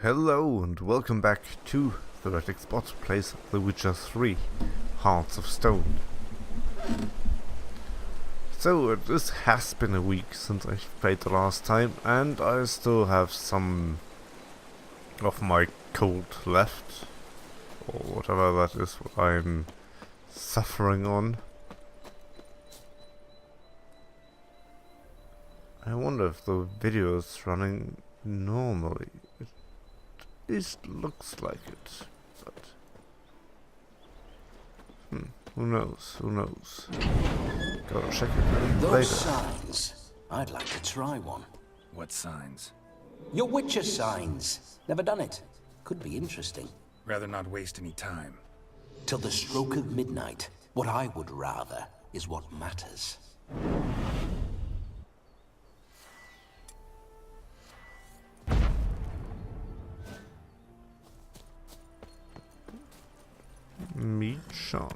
Hello and welcome back to TheHereticSpot plays The Witcher 3 Hearts of Stone. So this has been a week since I played the last time, and I still have some of my cold left, or whatever that is what I'm suffering on. I wonder if the video is running normally. It at least looks like it, but who knows? Gotta check it Those later. signs. I'd like to try one. What signs? Your Witcher signs. Never done it. Could be interesting. Rather not waste any time. Till the stroke of midnight, what I would rather is what matters. Meet Shani.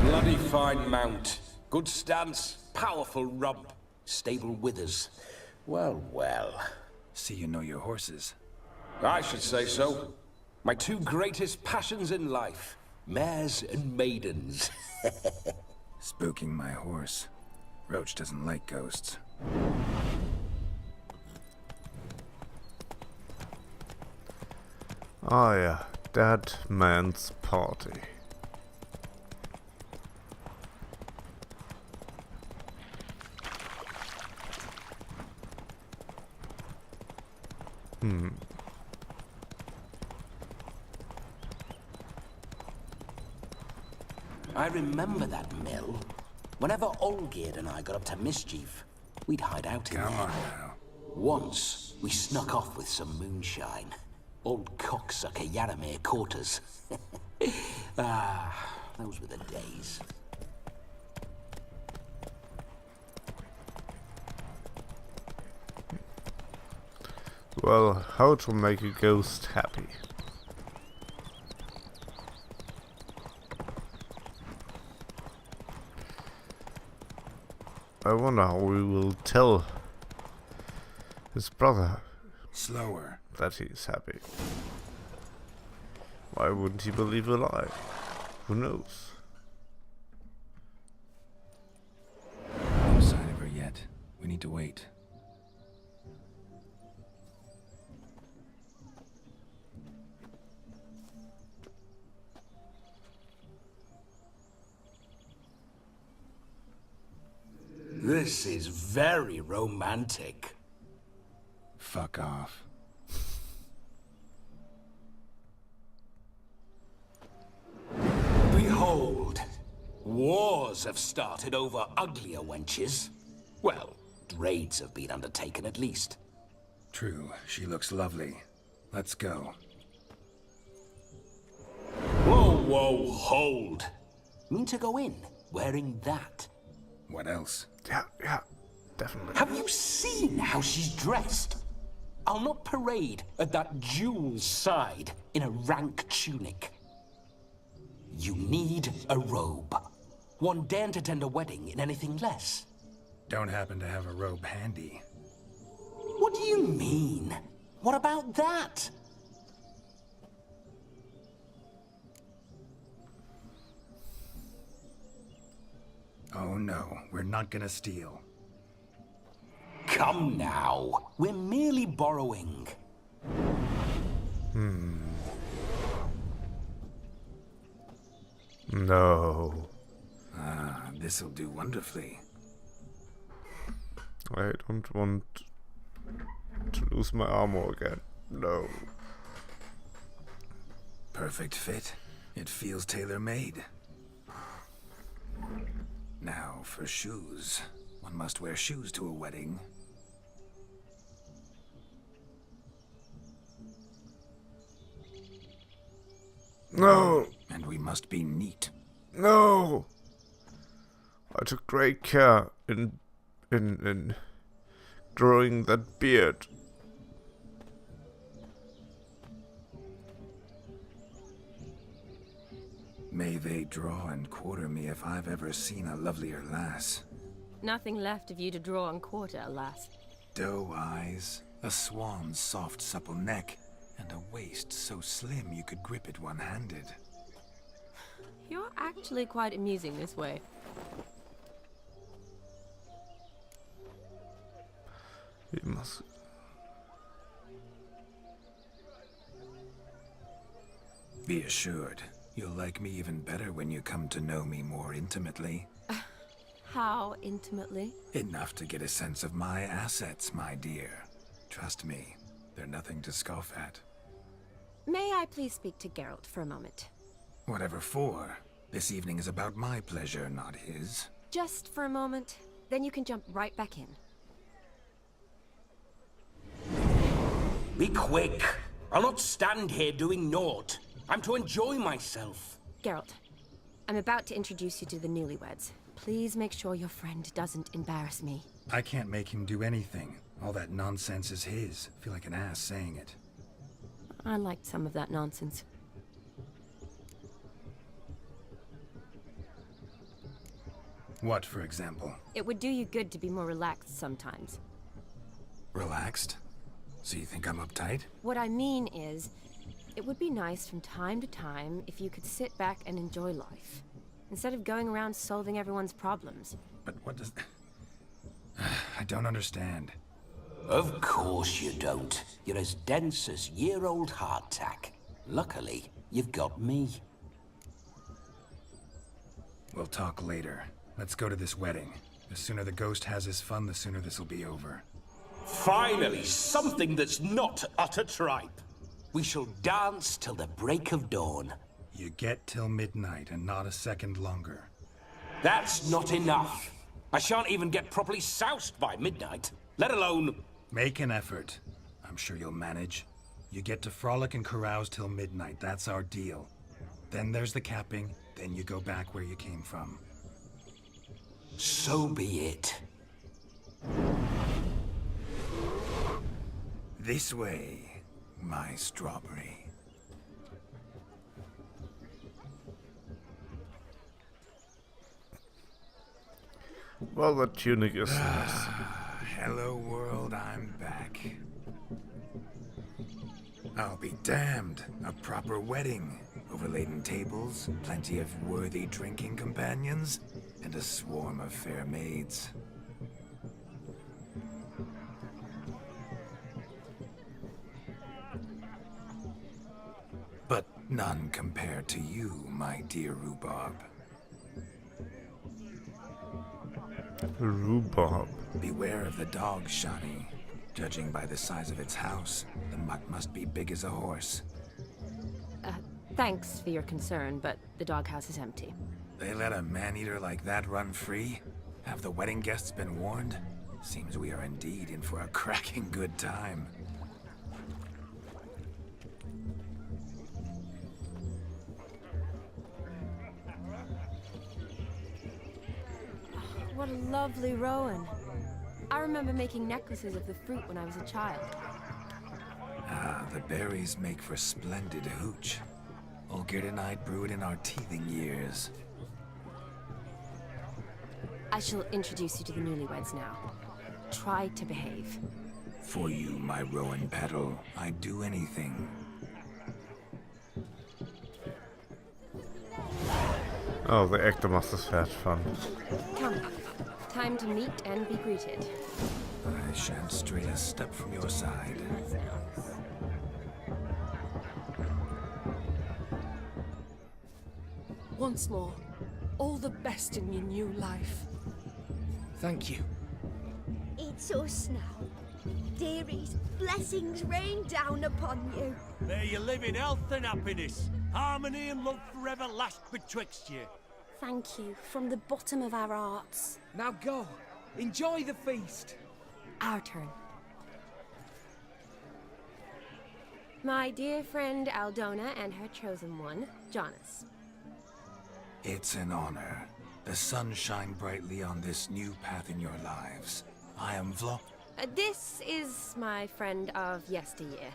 Bloody fine mount. Good stance. Powerful rump. Stable withers. Well, well. See you know your horses. I should say so. My two greatest passions in life. Mares and maidens. Spooking my horse. Roach doesn't like ghosts. Ah yeah, Dead Man's Party. I remember that mill. Whenever Olgierd and I got up to mischief, we'd hide out in Come there. on now. Once, we snuck off with some moonshine. Old cocksucker Yaramir caught us. Those were the days. Well, how to make a ghost happy. I wonder how we will tell his brother Slower. that he's happy. Why wouldn't he believe a lie? Who knows? No sign of her yet. We need to wait. This is very romantic. Fuck off. Behold, wars have started over uglier wenches. Well, raids have been undertaken at least. True, she looks lovely. Let's go. Whoa, hold. Mean to go in, wearing that? What else? Yeah, definitely. Have you seen how she's dressed? I'll not parade at that jewel's side in a rank tunic. You need a robe. One daren't attend a wedding in anything less. Don't happen to have a robe handy. What do you mean? What about that? Oh no, we're not gonna steal. Come now. We're merely borrowing. No. Ah, this'll do wonderfully. I don't want to lose my armor again. No. Perfect fit. It feels tailor-made. Now for shoes. One must wear shoes to a wedding. No! And we must be neat. No! I took great care in growing that beard. May they draw and quarter me if I've ever seen a lovelier lass. Nothing left of you to draw and quarter, alas. Doe eyes, A swan's soft, supple neck, and a waist so slim you could grip it one-handed. You're actually quite amusing this way. It must... Be assured, you'll like me even better when you come to know me more intimately. How intimately? Enough to get a sense of my assets, my dear. Trust me, they're nothing to scoff at. May I please speak to Geralt for a moment? Whatever for. This evening is about my pleasure, not his. Just for a moment, then you can jump right back in. Be quick. I'll not stand here doing naught. I'm to enjoy myself. Geralt, I'm about to introduce you to the newlyweds. Please make sure your friend doesn't embarrass me. I can't make him do anything. All that nonsense is his. I feel like an ass saying it. I liked some of that nonsense. What, for example? It would do you good to be more relaxed sometimes. Relaxed? So you think I'm uptight? What I mean is, it would be nice from time to time if you could sit back and enjoy life, instead of going around solving everyone's problems. But what does... I don't understand. Of course you don't. You're as dense as year-old hardtack. Luckily, you've got me. We'll talk later. Let's go to this wedding. The sooner the ghost has his fun, the sooner this'll be over. Finally, something that's not utter tripe. We shall dance till the break of dawn. You get till midnight and not a second longer. That's not enough. I shan't even get properly soused by midnight, let alone... Make an effort. I'm sure you'll manage. You get to frolic and carouse till midnight. That's our deal. Then there's the capping. Then you go back where you came from. So be it. This way, my strawberry. Well, the tunic is nice. Hello world, I'm back. I'll be damned. A proper wedding. Overladen tables, plenty of worthy drinking companions, and a swarm of fair maids. But none compared to you, my dear rhubarb. Rhubarb. Beware of the dog, Shani. Judging by the size of its house, the mutt must be big as a horse. Thanks for your concern, but the doghouse is empty. They let a man-eater like that run free? Have the wedding guests been warned? Seems we are indeed in for a cracking good time. What a lovely rowan. I remember making necklaces of the fruit when I was a child. Ah, the berries make for splendid hooch. Olgierd and I brewed in our teething years. I shall introduce you to the newlyweds now. Try to behave. For you, my rowan petal, I'd do anything. Oh, the actor must have had fun. Come. Time to meet and be greeted. I shan't stray a step from your side. Once more, all the best in your new life. Thank you. It's us now. Dearies, blessings rain down upon you. May you live in health and happiness. Harmony and love forever last betwixt you. Thank you from the bottom of our hearts. Now go. Enjoy the feast. Our turn. My dear friend Aldona and her chosen one, Jonas. It's an honor. The sun shine brightly on this new path in your lives. I am This is my friend of yesteryear,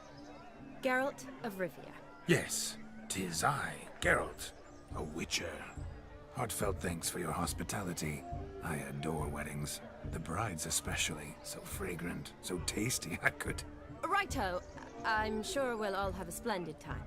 Geralt of Rivia. Yes, 'tis I, Geralt, a witcher. Heartfelt thanks for your hospitality. I adore weddings. The brides especially. So fragrant, so tasty, I could... Righto. I'm sure we'll all have a splendid time.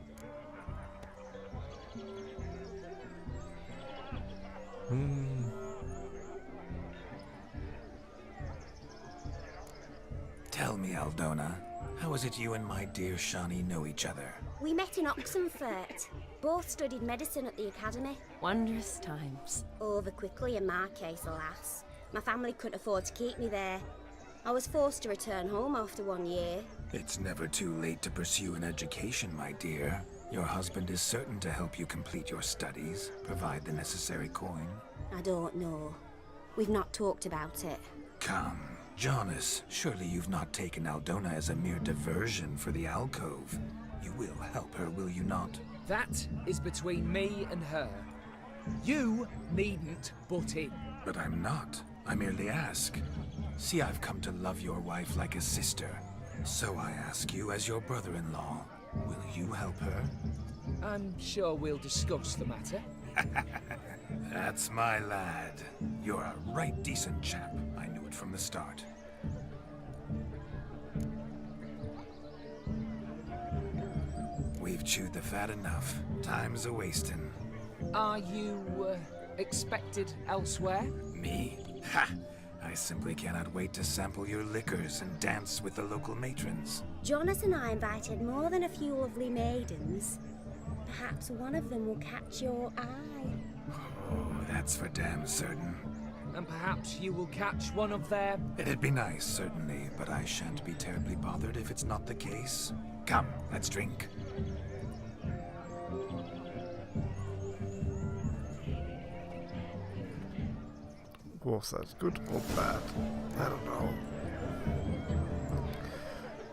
Tell me, Aldona, how is it you and my dear Shani know each other? We met in Oxenfurt. Both studied medicine at the academy. Wondrous times. Over quickly in my case, alas. My family couldn't afford to keep me there. I was forced to return home after 1 year. It's never too late to pursue an education, my dear. Your husband is certain to help you complete your studies, provide the necessary coin. I don't know. We've not talked about it. Come, Jonas, surely you've not taken Aldona as a mere diversion for the alcove. You will help her, will you not? That is between me and her. You needn't butt in. But I'm not. I merely ask. See, I've come to love your wife like a sister. So I ask you as your brother-in-law, will you help her? I'm sure we'll discuss the matter. That's my lad. You're a right decent chap. I knew it from the start. We've chewed the fat enough. Time's a-wasting. Are you, expected elsewhere? Me? Ha! I simply cannot wait to sample your liquors and dance with the local matrons. Jonas and I invited more than a few lovely maidens. Perhaps one of them will catch your eye. Oh, that's for damn certain. And perhaps you will catch one of their... It'd be nice, certainly, but I shan't be terribly bothered if it's not the case. Come, let's drink. Was that good or bad? I don't know.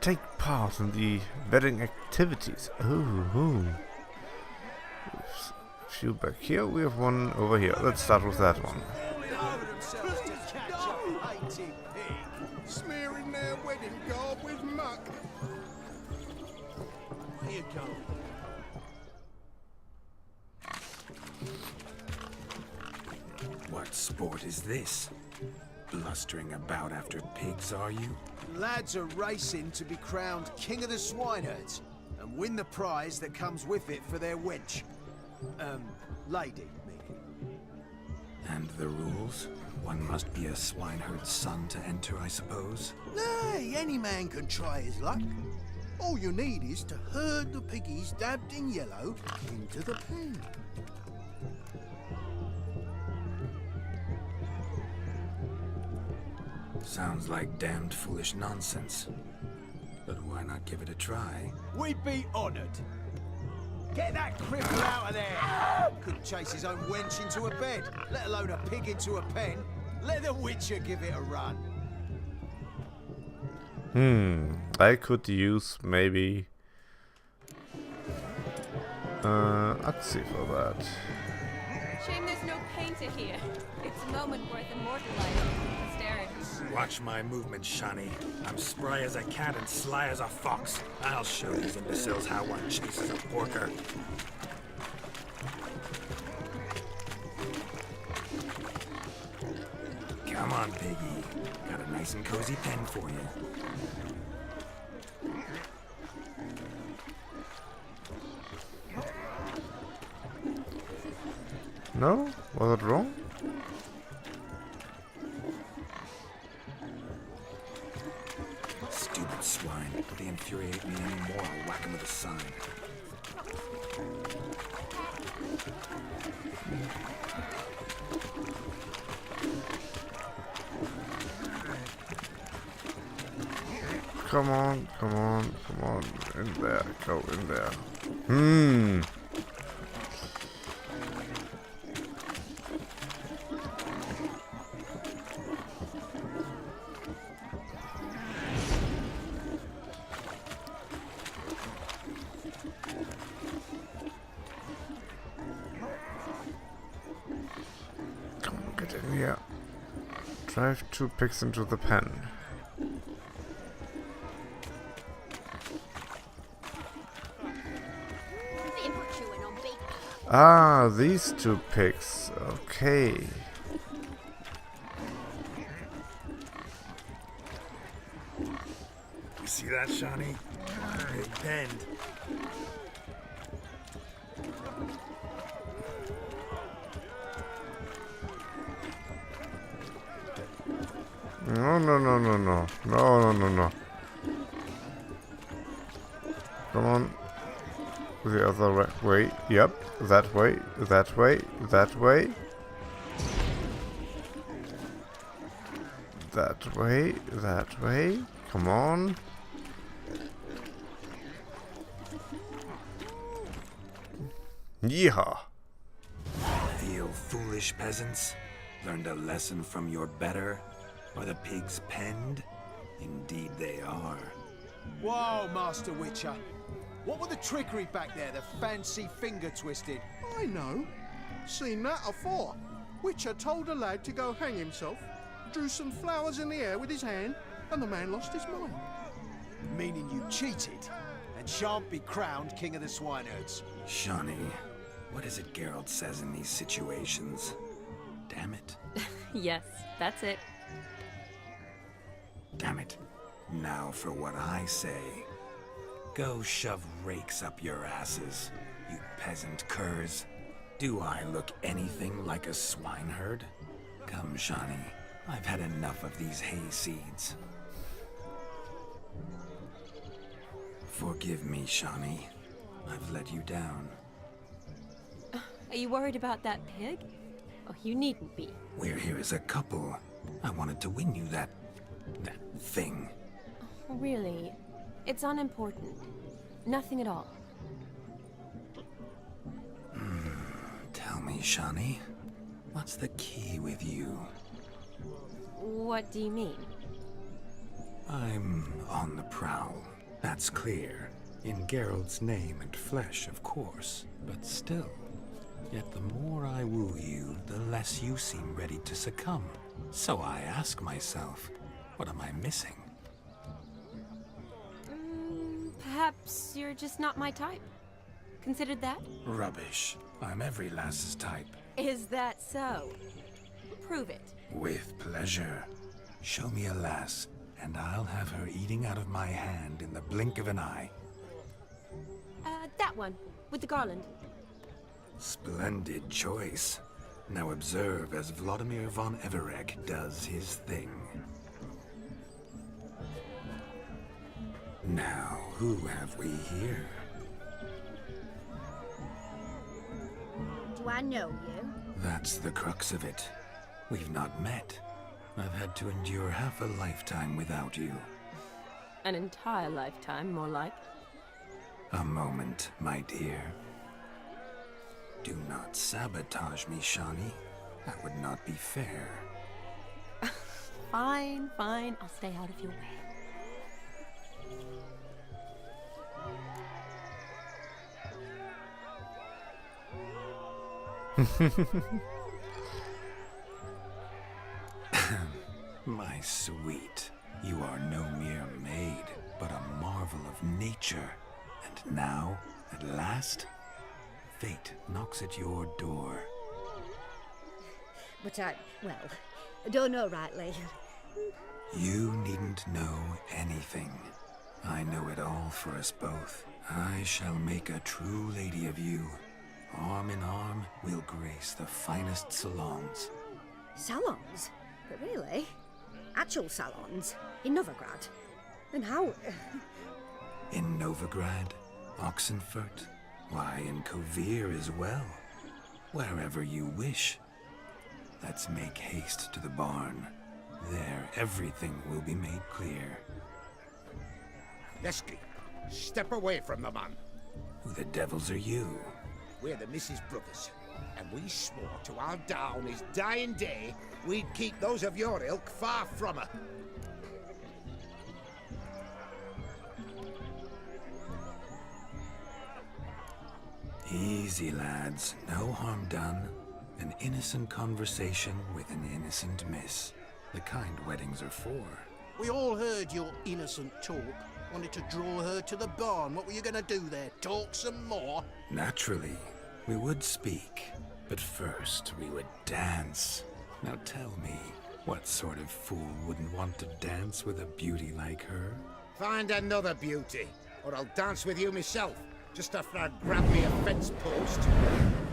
Take part in the wedding activities. Oh. Few back here. We have one over here. Let's start with that one. Smearing their wedding garb with muck. Here you go. What sport is this? Blustering about after pigs, are you? Lads are racing to be crowned king of the swineherds and win the prize that comes with it for their wench. Lady, meaning. And the rules? One must be a swineherd's son to enter, I suppose? Nay, any man can try his luck. All you need is to herd the piggies dabbed in yellow into the pen. Sounds like damned foolish nonsense. But why not give it a try? We'd be honoured. Get that cripple out of there! Couldn't chase his own wench into a bed, let alone a pig into a pen. Let the Witcher give it a run. I could use maybe Axi for that. Shame there's no painter here. It's a moment worth immortalizing for posterity. Watch my movements, Shani. I'm spry as a cat and sly as a fox. I'll show these imbeciles how one chases a porker. Come on, piggy. Got a nice and cozy pen for you. No? Was it wrong? Stupid swine. If they infuriate me anymore, I'll whack him with a sign. Come on. In there. Go in there. Come on, get in here. Drive 2 pigs into the pen. Ah, these two pigs. Okay. You see that, Shani? Big bend. No, no, no, no, no. No, no, no, no. Come on. The other way. Yep. That way. That way. That way. That way. That way. Come on. Yeehaw. Feel foolish, peasants? Learned a lesson from your better? Are the pigs penned? Indeed they are. Whoa, Master Witcher. What were the trickery back there, the fancy finger twisting? I know. Seen that afore. Witcher told a lad to go hang himself, drew some flowers in the air with his hand, and the man lost his mind. Meaning you cheated, and shan't be crowned King of the Swineherds. Shani, what is it Geralt says in these situations? Damn it. Yes, that's it. Damn it. Now for what I say. Go shove rakes up your asses, you peasant curs. Do I look anything like a swineherd? Come, Shani. I've had enough of these hay seeds. Forgive me, Shani. I've let you down. Are you worried about that pig? Oh, you needn't be. We're here as a couple. I wanted to win you that thing. Oh, really? It's unimportant. Nothing at all. Tell me, Shani, what's the key with you? What do you mean? I'm on the prowl. That's clear. In Geralt's name and flesh, of course. But still. Yet the more I woo you, the less you seem ready to succumb. So I ask myself, what am I missing? Perhaps you're just not my type. Considered that? Rubbish. I'm every lass's type. Is that so? Prove it. With pleasure. Show me a lass, and I'll have her eating out of my hand in the blink of an eye. That one, with the garland. Splendid choice. Now observe as Vlodimir von Everec does his thing. Now, who have we here? Do I know you? That's the crux of it. We've not met. I've had to endure half a lifetime without you. An entire lifetime, more like. A moment, my dear. Do not sabotage me, Shani. That would not be fair. Fine, fine. I'll stay out of your way. My sweet, you are no mere maid, but a marvel of nature. And now, at last, fate knocks at your door. But I don't know rightly. You needn't know anything. I know it all for us both. I shall make a true lady of you. Arm in arm, we'll grace the finest salons. Salons? But really? Actual salons? In Novigrad? And how? In Novigrad, Oxenfurt, why, in Ofieri as well. Wherever you wish. Let's make haste to the barn. There, everything will be made clear. Lesky, step away from the man. Who the devils are you? We're the Mrs. Brothers, and we swore to our down his dying day we'd keep those of your ilk far from her. Easy, lads. No harm done. An innocent conversation with an innocent miss. The kind weddings are for. We all heard your innocent talk. Wanted to draw her to the barn. What were you going to do there? Talk some more? Naturally. We would speak, but first we would dance. Now tell me, what sort of fool wouldn't want to dance with a beauty like her? Find another beauty, or I'll dance with you myself, just after I grab me a fence post.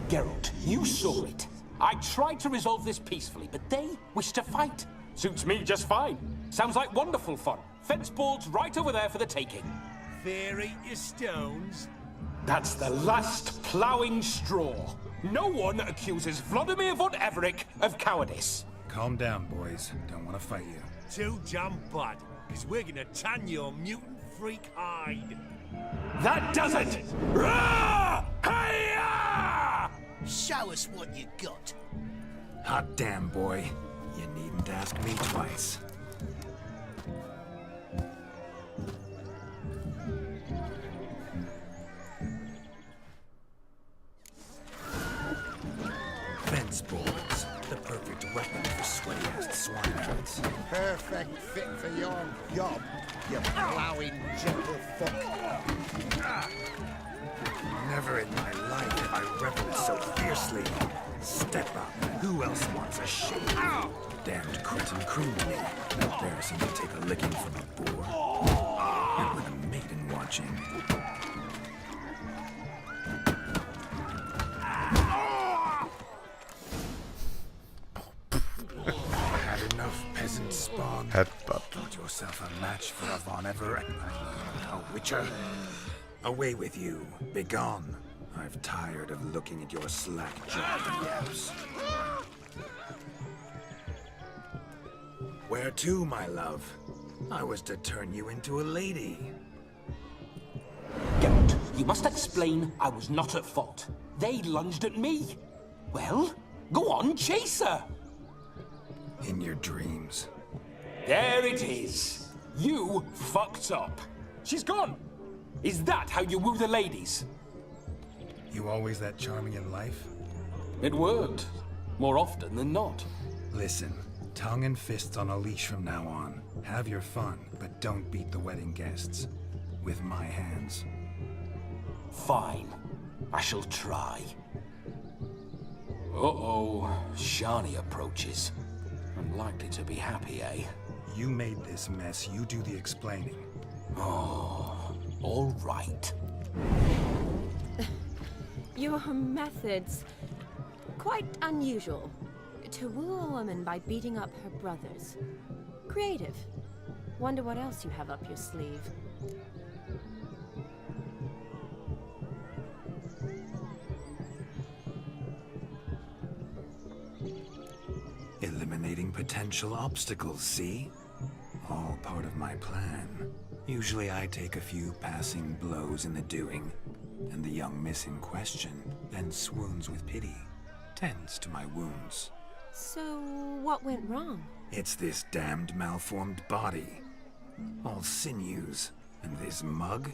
Geralt, you saw it. I tried to resolve this peacefully, but they wish to fight. Suits me just fine. Sounds like wonderful fun. Fence boards right over there for the taking. Fear eat your stones. That's the last ploughing straw. No one accuses Vlodimir von Everec of cowardice. Calm down, boys. Don't want to fight you. Too damn bad, because we're gonna tan your mutant freak hide. That does it! Rah! Hi-ya! Show us what you got. Hot damn, boy. You needn't ask me twice. Fence boards. The perfect weapon for sweaty-ass swineherds. Perfect fit for your job, you ploughing gentlefolk. Never in my life have I reveled so fiercely. Step up. Who else wants a shake? Damned cretin creamed me. Embarrassing to take a licking from a boar. And with a maiden watching. Had enough peasant spawn. Headbutt. Got yourself a match for a Von Everec. A witcher. Away with you. Begone. I've tired of looking at your slack-jawed yaps. Where to, my love? I was to turn you into a lady. Geralt, you must explain I was not at fault. They lunged at me. Well, go on, chase her. In your dreams. There it is. You fucked up. She's gone. Is that how you woo the ladies? You always that charming in life? It worked. More often than not. Listen, tongue and fists on a leash from now on. Have your fun, but don't beat the wedding guests. With my hands. Fine. I shall try. Uh-oh. Shani approaches. Unlikely to be happy, eh? You made this mess. You do the explaining. Oh, all right. Your methods, quite unusual. To woo a woman by beating up her brothers. Creative. Wonder what else you have up your sleeve. Eliminating potential obstacles, see? All part of my plan. Usually I take a few passing blows in the doing, and the young miss in question then swoons with pity, tends to my wounds. So, what went wrong? It's this damned malformed body. All sinews, and this mug?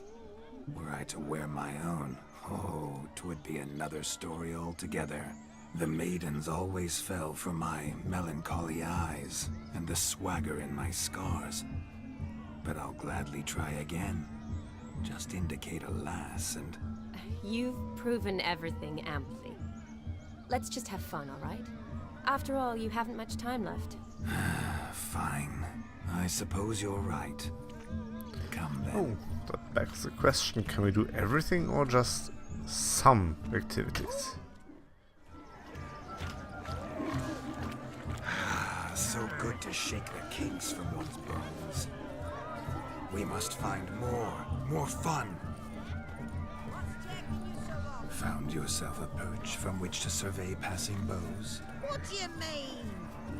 Were I to wear my own, oh, 'twould be another story altogether. The maidens always fell for my melancholy eyes, and the swagger in my scars. But I'll gladly try again. Just indicate a lass and... You've proven everything amply. Let's just have fun, all right? After all, you haven't much time left. Fine. I suppose you're right. Come then. Oh, that begs the question, can we do everything or just some activities? So good to shake the kinks from one's bones. We must find more fun. Found yourself a perch from which to survey passing bows? What do you mean?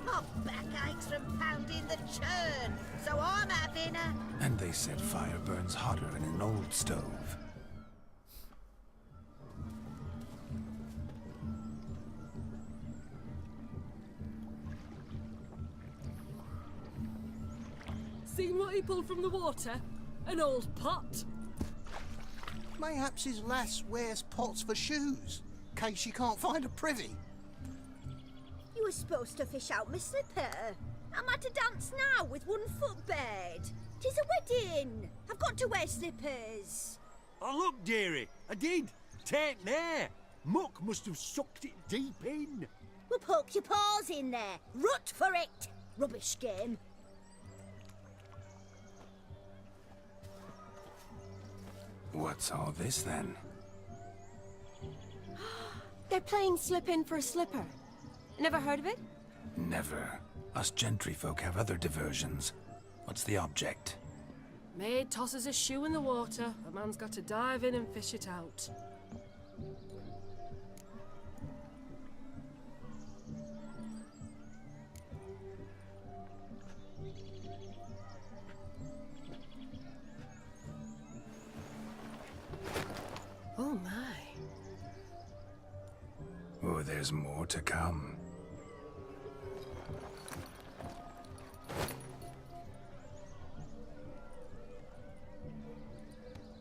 My back aches from pounding the churn, so I'm having a... And they said fire burns hotter than an old stove. Seen what he pulled from the water? An old pot? Mayhaps his lass wears pots for shoes, case she can't find a privy. You were supposed to fish out my slipper. I'm at a dance now with one foot bed. 'Tis a wedding. I've got to wear slippers. Oh, look, dearie, I did. Take me. Muck must have sucked it deep in. Well, poke your paws in there. Rut for it. Rubbish game. What's all this then? They're playing slip in for a slipper. Never heard of it? Never. Us gentry folk have other diversions. What's the object? Maid tosses a shoe in the water. A man's got to dive in and fish it out. Oh my. Oh, there's more to come.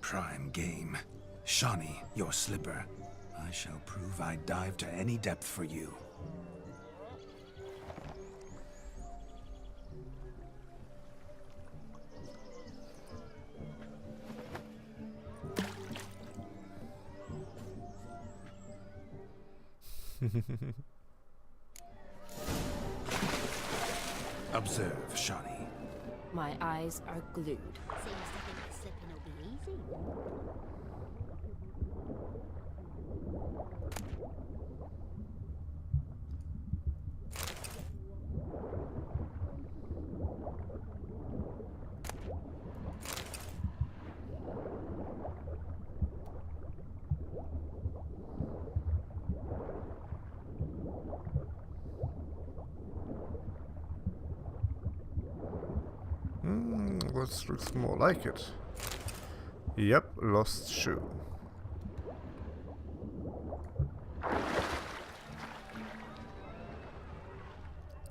Prime game. Shani, your slipper. I shall prove I dive to any depth for you. Observe, Shani. My eyes are glued. Seems to think the slipping will be easy. This looks more like it. Yep, lost shoe.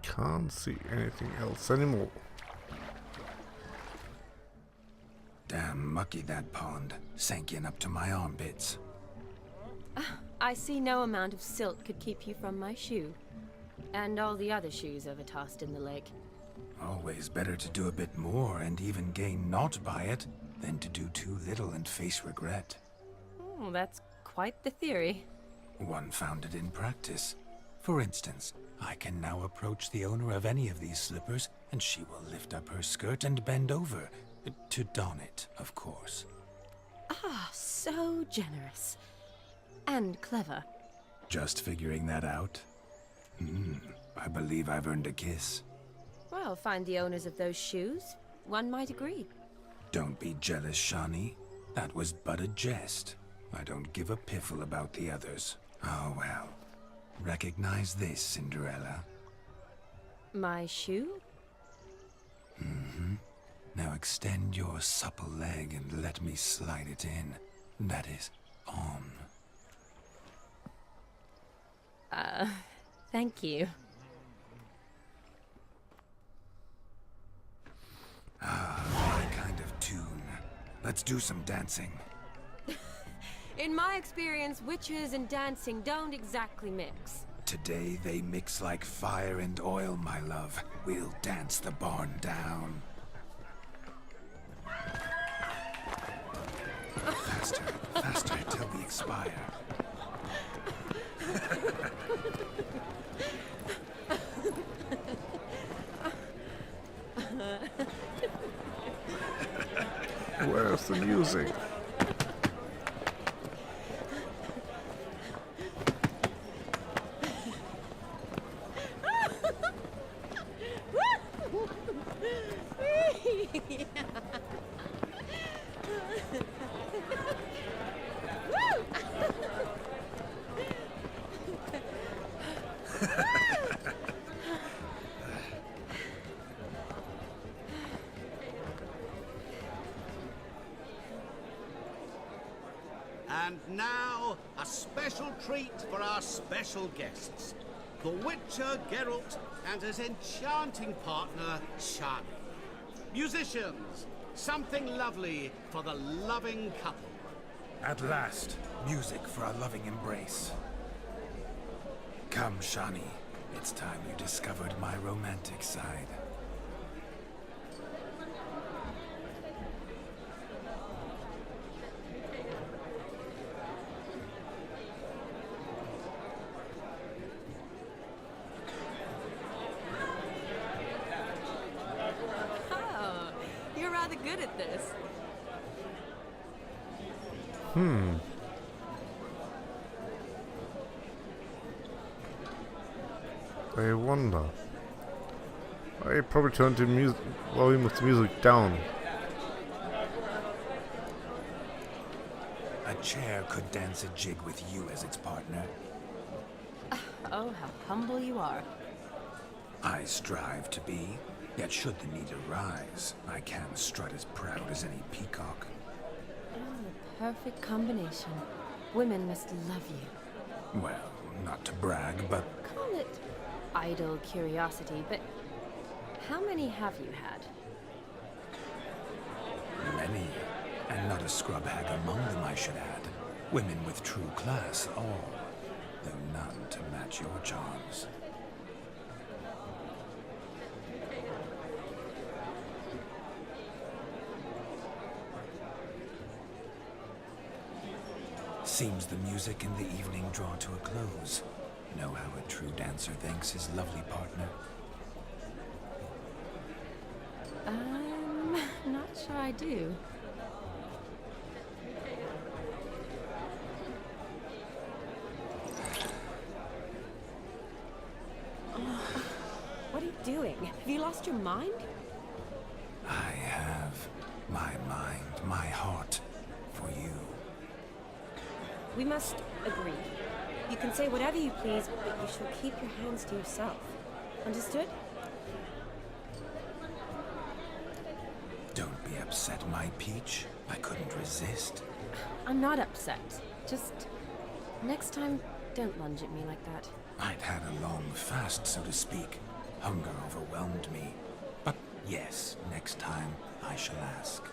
Can't see anything else anymore. Damn mucky that pond. Sank in up to my armpits. I see no amount of silt could keep you from my shoe. And all the other shoes ever tossed in the lake. Always better to do a bit more and even gain naught by it than to do too little and face regret. Oh, that's quite the theory. One founded in practice. For instance, I can now approach the owner of any of these slippers and she will lift up her skirt and bend over. To don it, of course. Ah, so generous. And clever. Just figuring that out? I believe I've earned a kiss. Well, find the owners of those shoes. One might agree. Don't be jealous, Shani. That was but a jest. I don't give a piffle about the others. Oh well. Recognize this, Cinderella. My shoe? Now extend your supple leg and let me slide it in. That is, on. Thank you. My kind of tune. Let's do some dancing. In my experience, witches and dancing don't exactly mix. Today they mix like fire and oil, my love. We'll dance the barn down. Faster, faster till we expire. Where's the music? And now, a special treat for our special guests. The Witcher Geralt and his enchanting partner, Shani. Musicians, something lovely for the loving couple. At last, music for a loving embrace. Come, Shani. It's time you discovered my romantic side. like this. I wonder. I probably turned the volume of the music down. A chair could dance a jig with you as its partner. Oh, how humble you are. I strive to be, yet should the need arise, I can strut as proud as any peacock. Oh, the perfect combination. Women must love you. Well, not to brag, but Call it idle curiosity, but how many have you had? many, and not a scrub hag among them, I should add. Women with true class, all, though none to match your charms. Seems the music and the evening draw to a close. Know how a true dancer thanks his lovely partner? Not sure I do. What are you doing? Have you lost your mind? I have my mind, my heart, for you. We must agree. You can say whatever you please, but you shall keep your hands to yourself. Understood? Don't be upset, my peach. I couldn't resist. I'm not upset. Just next time, don't lunge at me like that. I'd had a long fast, so to speak. Hunger overwhelmed me. But yes, next time I shall ask.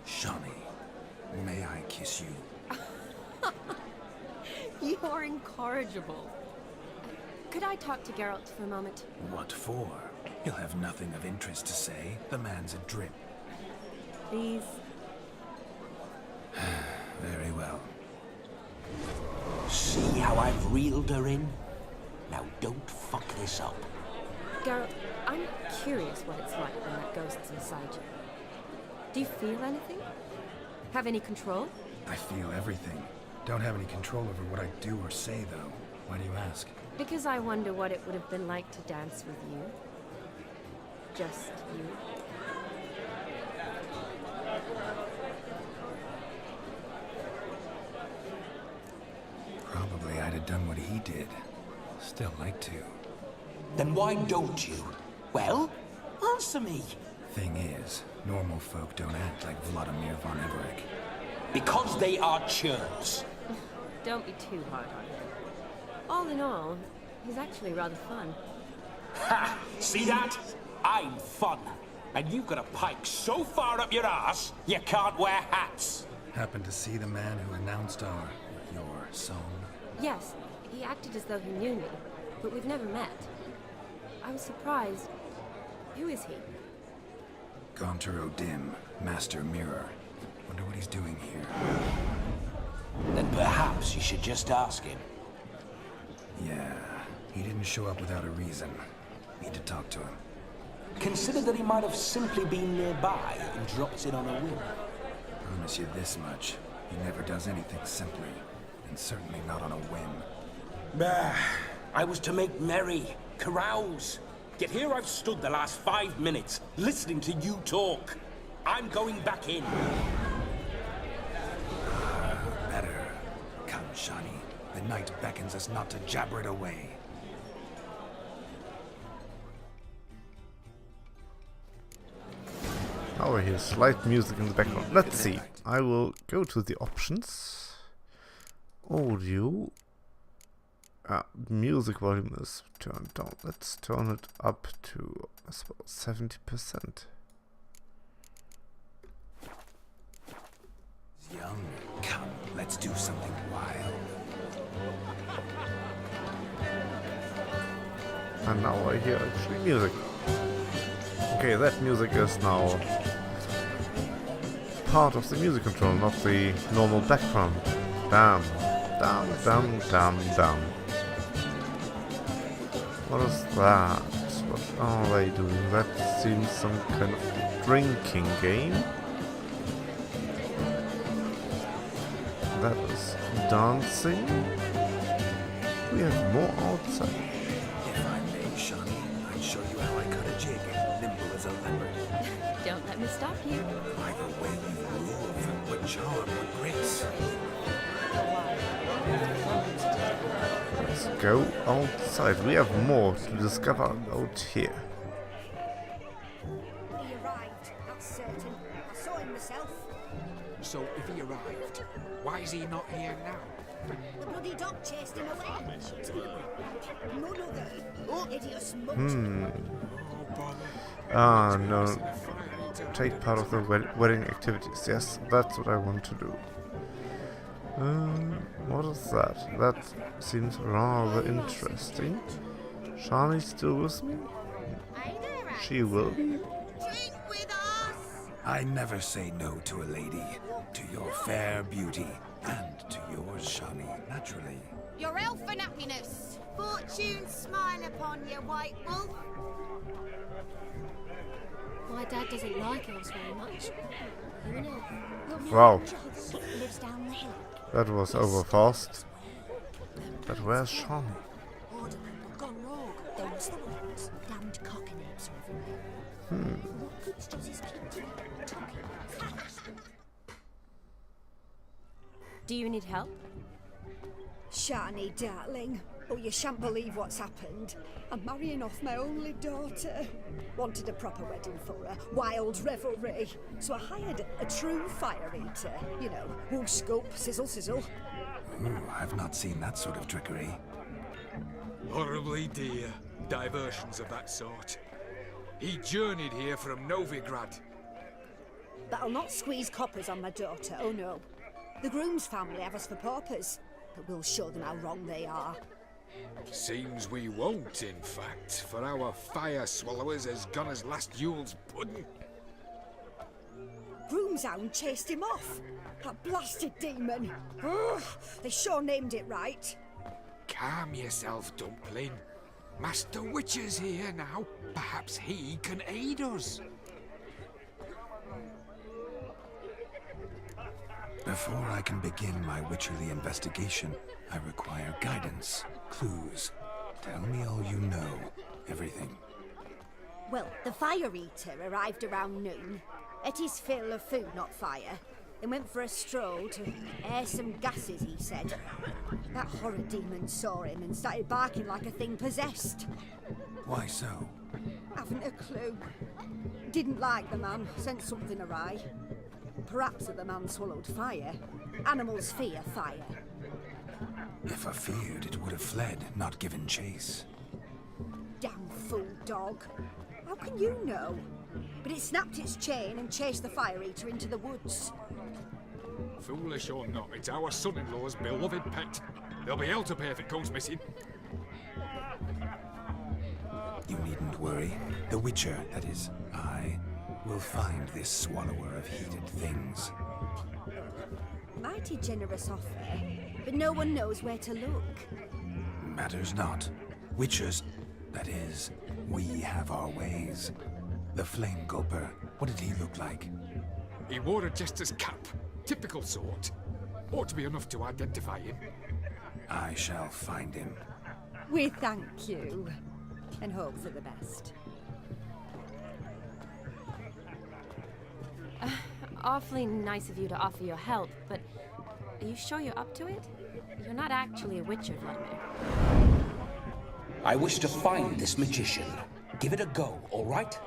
Shani, may I kiss you? You're incorrigible. Could I talk to Geralt for a moment? What for? He'll have nothing of interest to say. The man's a drip. Please. Very well. See how I've reeled her in? Now don't fuck this up. Geralt, I'm curious what it's like when that ghost's inside you. Do you feel anything? Have any control? I feel everything. Don't have any control over what I do or say, though. Why do you ask? Because I wonder what it would have been like to dance with you. Just you. Probably I'd have done what he did. Still like to. Then why don't you? Well, answer me. Thing is, normal folk don't act like Vlodimir von Everec. Because they are churls. Don't be too hard on him. All in all, he's actually rather fun. Ha! See that? I'm fun. And you've got a pike so far up your ass, you can't wear hats. Happened to see the man who announced your song? Yes, he acted as though he knew me, but we've never met. I was surprised. Who is he? Gaunter O'Dimm, Master Mirror. Wonder what he's doing here. Then perhaps you should just ask him. Yeah, he didn't show up without a reason. Need to talk to him. Consider that he might have simply been nearby and dropped in on a whim. Promise you this much. He never does anything simply, and certainly not on a whim. Bah! I was to make merry, carouse. Yet here I've stood the last 5 minutes, listening to you talk. I'm going back in. Better. Come, Shani. The night beckons us not to jabber it away. Oh, I hear slight music in the background. Let's see. I will go to the options. Audio. Music volume is turned down. Let's turn it up to, I suppose, 70%. Young, come, let's do something wild. And now I hear actually music. Okay, that music is now part of the music control, not the normal background. Damn. Damn, damn, damn, damn. What is that? What are they doing? That seems some kind of drinking game. That is dancing. We have more outside. If I may, Shani, I'd show you how I cut a jig, nimble as a leopard. Don't let me stop you. By the way you move, what charm, what grace. Let's go outside. We have more to discover out here. He arrived, that's certain. I saw him myself. So if he arrived, why is he not here now? The bloody dog chased him away. None other. Hideous mutt. Ah, no. Take part of the wedding activities. Yes, that's what I want to do. What is that? That seems rather interesting. Shani's still with me? She will be. Drink with us! I never say no to a lady, to your fair beauty, and to yours, Shani, naturally. Your elfin happiness! Fortune smile upon you, white wolf! My dad doesn't like elves very much. You know. Wow. Lives down the hill. That was over fast. But where's Shani? Gone rogue. Those the ones. Damned cockanapes are everywhere. What goods does his keep talking? Do you need help? Shani, darling. Oh, you shan't believe what's happened. I'm marrying off my only daughter. Wanted a proper wedding for her, wild revelry. So I hired a true fire eater. You know, whoosh, scoop, sizzle, sizzle. Ooh, I've not seen that sort of trickery. Horribly dear diversions of that sort. He journeyed here from Novigrad. But I'll not squeeze coppers on my daughter, oh no. The groom's family have us for paupers, but we'll show them how wrong they are. Seems we won't, in fact, for our fire swallowers has gone as last Yule's pudding. Groom's hound chased him off. That blasted demon. Ugh, they sure named it right. Calm yourself, Dumpling. Master Witcher's here now. Perhaps he can aid us. Before I can begin my witcherly investigation, I require guidance, clues. Tell me all you know. Everything. Well, the fire eater arrived around noon. Ate his fill of food, not fire. Then went for a stroll to air some gases, he said. That horror demon saw him and started barking like a thing possessed. Why so? Haven't a clue. Didn't like the man, sent something awry. Perhaps the man swallowed fire. Animals fear fire. If I feared, it would have fled, not given chase. Damn fool dog. How can you know? But it snapped its chain and chased the fire eater into the woods. Foolish or not, it's our son-in-law's beloved pet. There'll be hell to pay if it goes missing. You needn't worry. The Witcher, that is, I, will find this swallower of heated things. Mighty generous offer, but no one knows where to look. Matters not. Witchers, that is, we have our ways. The Flame Gulper, what did he look like? He wore a jester's cap. Typical sort. Ought to be enough to identify him. I shall find him. We thank you, and hope for the best. Awfully nice of you to offer your help, but are you sure you're up to it? You're not actually a witcher, Vlodimir. I wish to find this magician. Give it a go, all right?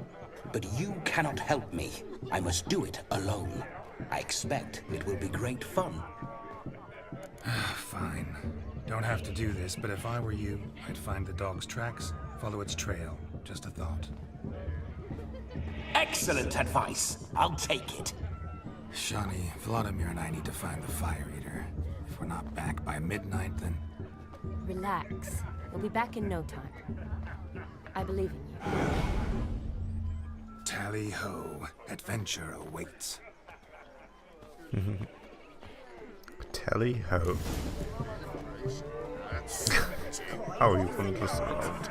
But you cannot help me. I must do it alone. I expect it will be great fun. Fine. Don't have to do this, but if I were you, I'd find the dog's tracks, follow its trail. Just a thought. Excellent advice. I'll take it. Shani, Vlodimir and I need to find the fire eater. If we're not back by midnight, then... Relax. We'll be back in no time. I believe in you. Tally-ho. Adventure awaits. Tally-ho. How you understand?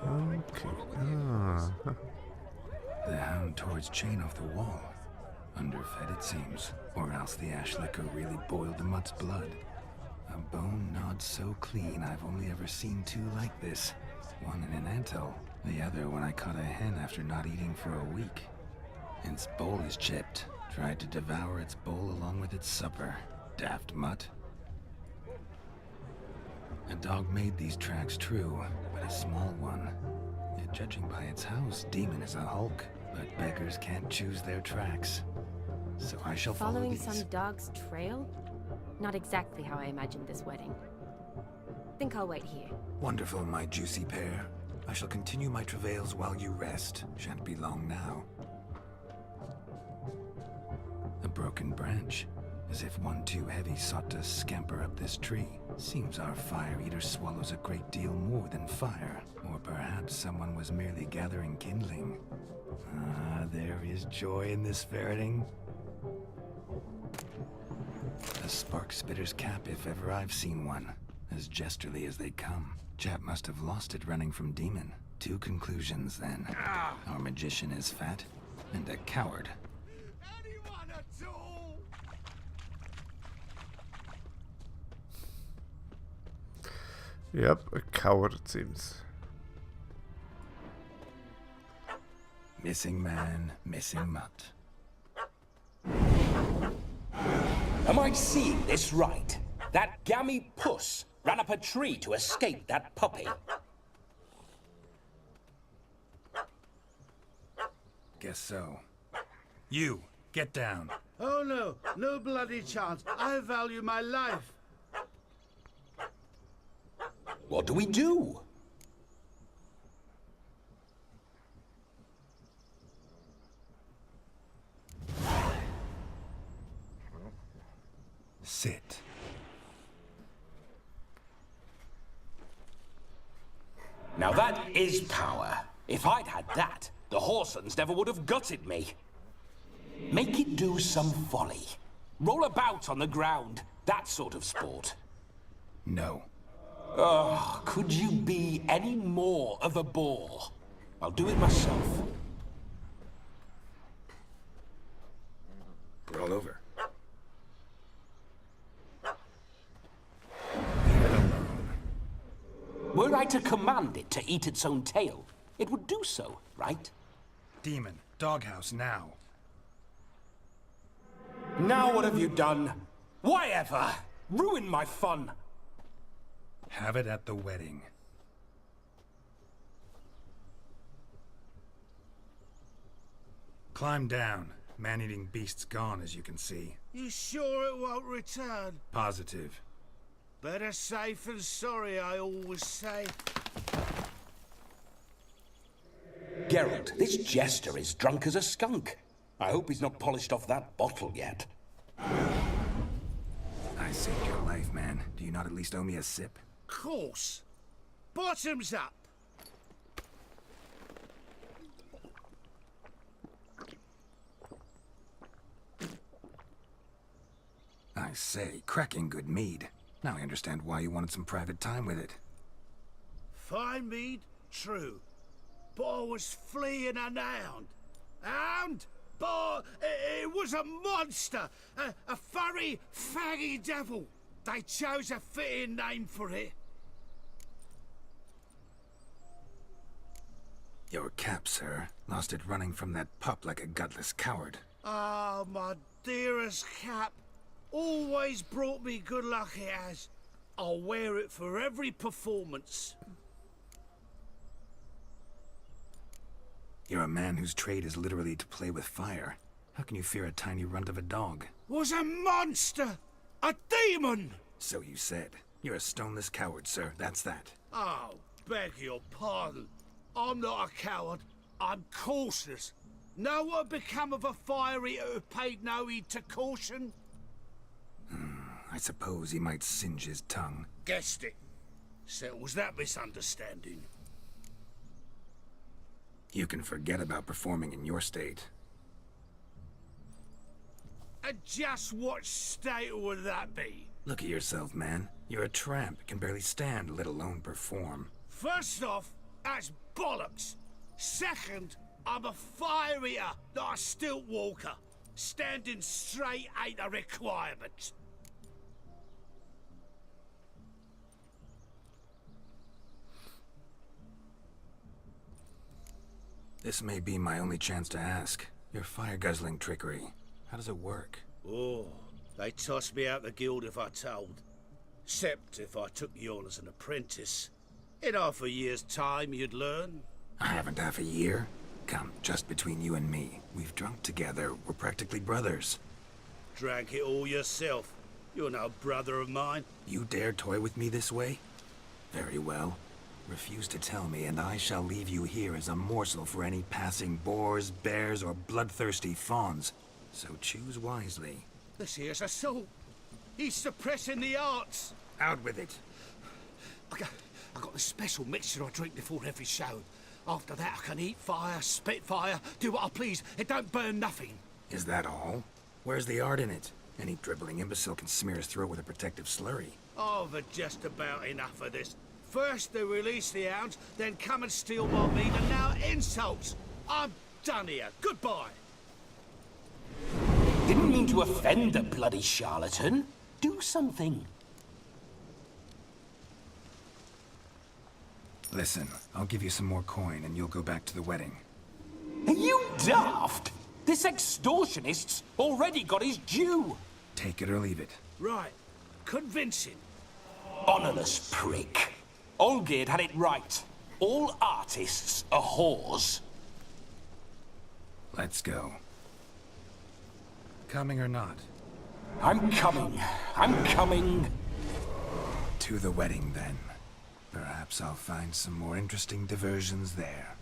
Okay. The hound tore its chain off the wall. Underfed, it seems. Or else the ash liquor really boiled the mutt's blood. A bone gnawed so clean I've only ever seen two like this. One in an anthill, the other when I caught a hen after not eating for a week. Its bowl is chipped. Tried to devour its bowl along with its supper. Daft mutt. A dog made these tracks true, but a small one. Yet judging by its house, demon is a hulk. But beggars can't choose their tracks. So I shall follow Following these. some dog's trail? Not exactly how I imagined this wedding. Think I'll wait here. Wonderful, my juicy pair. I shall continue my travails while you rest. Shan't be long now. A broken branch. As if one too heavy sought to scamper up this tree. Seems our fire eater swallows a great deal more than fire. Or perhaps someone was merely gathering kindling. Ah, there is joy in this ferreting. A spark spitter's cap if ever I've seen one. As jesterly as they come. Chap must have lost it running from demon. Two conclusions then. Our magician is fat, and a coward. Anyone at all? Yep, a coward it seems. Missing man, missing mutt. Am I seeing this right? That gammy puss ran up a tree to escape that puppy. Guess so. You, get down. Oh no, no bloody chance. I value my life. What do we do? Sit. Now that is power. If I'd had that, the Horsons never would have gutted me. Make it do some folly. Roll about on the ground. That sort of sport. No. Oh, could you be any more of a bore? I'll do it myself. Roll over. Were I to command it to eat its own tail, it would do so, right? Demon, doghouse now. Now what have you done? Why ever? Ruin my fun. Have it at the wedding. Climb down. Man-eating beast's gone, as you can see. You sure it won't return? Positive. Better safe than sorry, I always say. Geralt, this jester is drunk as a skunk. I hope he's not polished off that bottle yet. I saved your life, man. Do you not at least owe me a sip? Course. Bottoms up. I say, cracking good mead. Now I understand why you wanted some private time with it. Fine mead, true. But I was fleeing an hound. Hound? But it was a monster. A furry, faggy devil. They chose a fitting name for it. Your cap, sir. Lost it running from that pup like a gutless coward. Ah, my dearest cap. Always brought me good luck it has. I'll wear it for every performance. You're a man whose trade is literally to play with fire. How can you fear a tiny runt of a dog? Was a monster! A demon! So you said. You're a stoneless coward, sir. That's that. Oh, beg your pardon. I'm not a coward. I'm cautious. Know what had become of a fire eater who paid no heed to caution? I suppose he might singe his tongue. Guessed it. Settles that misunderstanding. You can forget about performing in your state. And just what state would that be? Look at yourself, man. You're a tramp, can barely stand, let alone perform. First off, that's bollocks. Second, I'm a fire eater, not a stilt walker. Standing straight ain't a requirement. This may be my only chance to ask. Your fire-guzzling trickery, how does it work? Oh, they toss me out the guild if I told. Except if I took you on as an apprentice. In half a year's time, you'd learn. I haven't half a year. Come, just between you and me. We've drunk together. We're practically brothers. Drank it all yourself. You're no brother of mine. You dare toy with me this way? Very well. Refuse to tell me, and I shall leave you here as a morsel for any passing boars, bears, or bloodthirsty fawns. So choose wisely. This here's assault. He's suppressing the arts. Out with it. I got the special mixture I drink before every show. After that, I can eat fire, spit fire, do what I please. It don't burn nothing. Is that all? Where's the art in it? Any dribbling imbecile can smear his throat with a protective slurry. I've had just about enough of this. First they release the hounds, then come and steal my meat, and now insults. I'm done here. Goodbye. Didn't mean to offend the bloody charlatan. Do something. Listen, I'll give you some more coin and you'll go back to the wedding. Are you daft? This extortionist's already got his due. Take it or leave it. Right. Convincing. Honourless prick. Olgierd had it right. All artists are whores. Let's go. Coming or not? I'm coming. I'm coming. To the wedding, then. Perhaps I'll find some more interesting diversions there.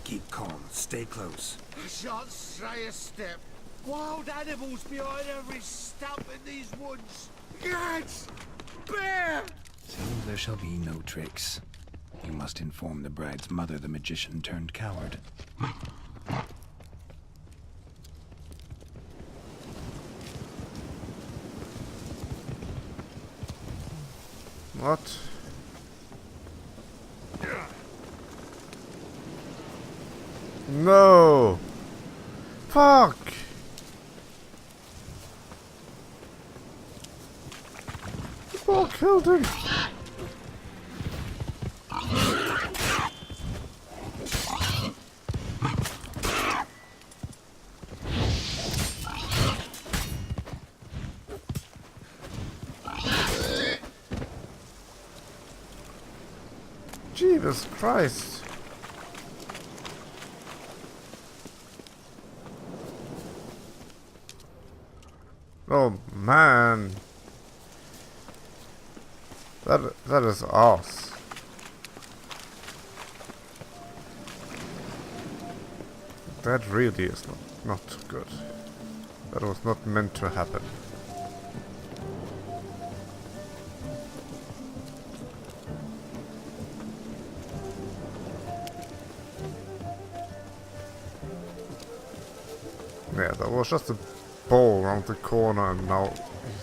Keep calm. Stay close. I shan't stray a step. Wild animals behind every stump in these woods. Cats! Bear! Seems there shall be no tricks. You must inform the bride's mother the magician turned coward. What? No! Fuck! The ball killed him! Jesus Christ! Oh man, that is ass. That really is not good. That was not meant to happen. Yeah, that was just a ball around the corner and now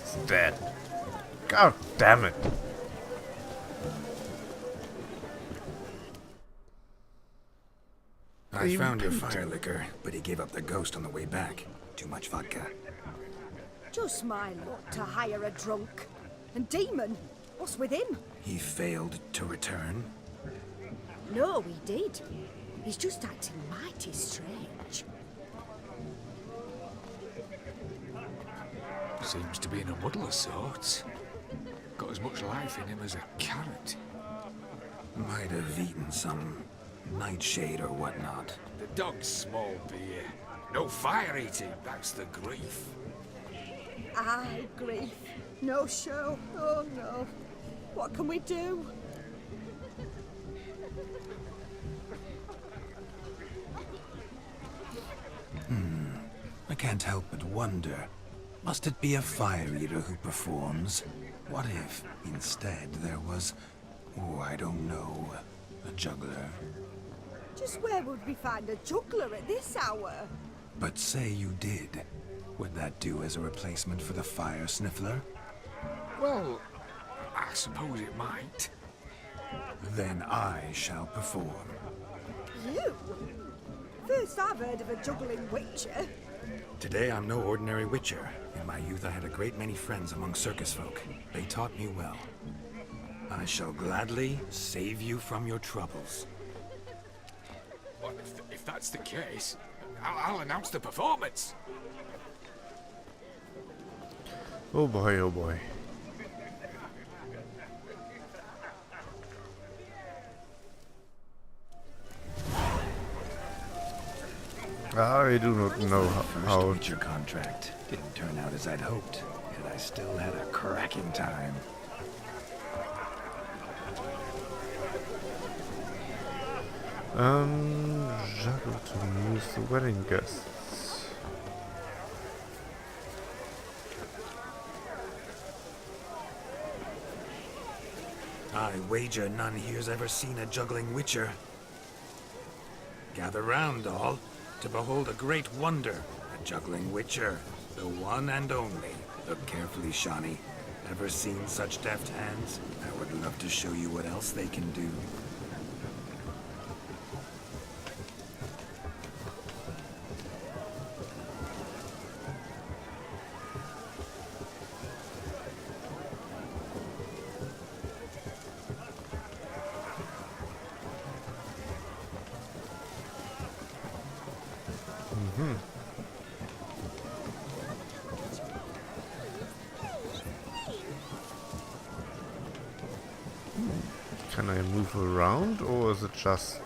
he's dead. God damn it. I found your fire liquor, but he gave up the ghost on the way back. Too much vodka. Just my luck to hire a drunk. And Demon, what's with him? He failed to return. No, he did. He's just acting mighty strange. Seems to be in a muddle of sorts. Got as much life in him as a carrot. Might have eaten some nightshade or whatnot. The dog's small beer. No fire eating, that's the grief. Aye, grief. No show. Oh no. What can we do? I can't help but wonder. Must it be a fire eater who performs? What if, instead, there was, oh, I don't know, a juggler? Just where would we find a juggler at this hour? But say you did. Would that do as a replacement for the fire sniffler? Well, I suppose it might. Then I shall perform. You? First I've heard of a juggling witcher. Today I'm no ordinary witcher. In my youth I had a great many friends among circus folk. They taught me well. I shall gladly save you from your troubles. Well, if that's the case, I'll announce the performance. Oh boy, oh boy. I do not know how First Witcher contract didn't turn out as I'd hoped, and I still had a cracking time. juggle to amuse the wedding guests. I wager none here's ever seen a juggling witcher. Gather round, all, to behold a great wonder, a juggling witcher, the one and only. Look carefully, Shani. Ever seen such deft hands? I would love to show you what else they can do. Can I move around, or is it just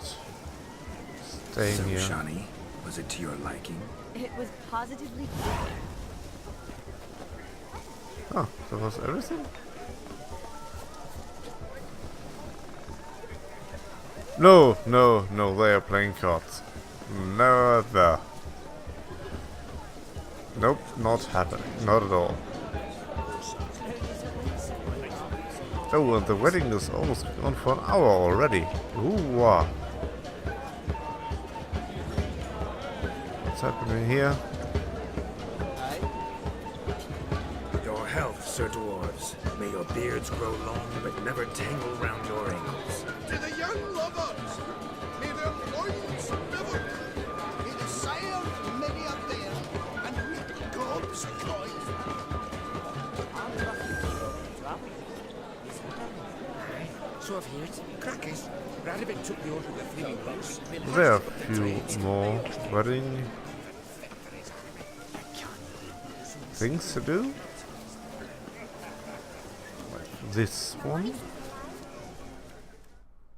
staying So, here? Shani, was it to your liking? It was positively good. Oh, that was everything? No, no, no, they are playing cards. Never. Nope, not happening. Not at all. Oh, well, the wedding is almost on for an hour already. Ooh, wow. What's happening here? Your health, Sir Dwarves. May your beards grow long, but never tangle round your ankles. To the young lovers, may their loins never cool. May the sire many a bear and reap God's joy. So I've heard. Crackers. Radibit took the order of the flaming box. There are a few more wedding things to do. Like this one.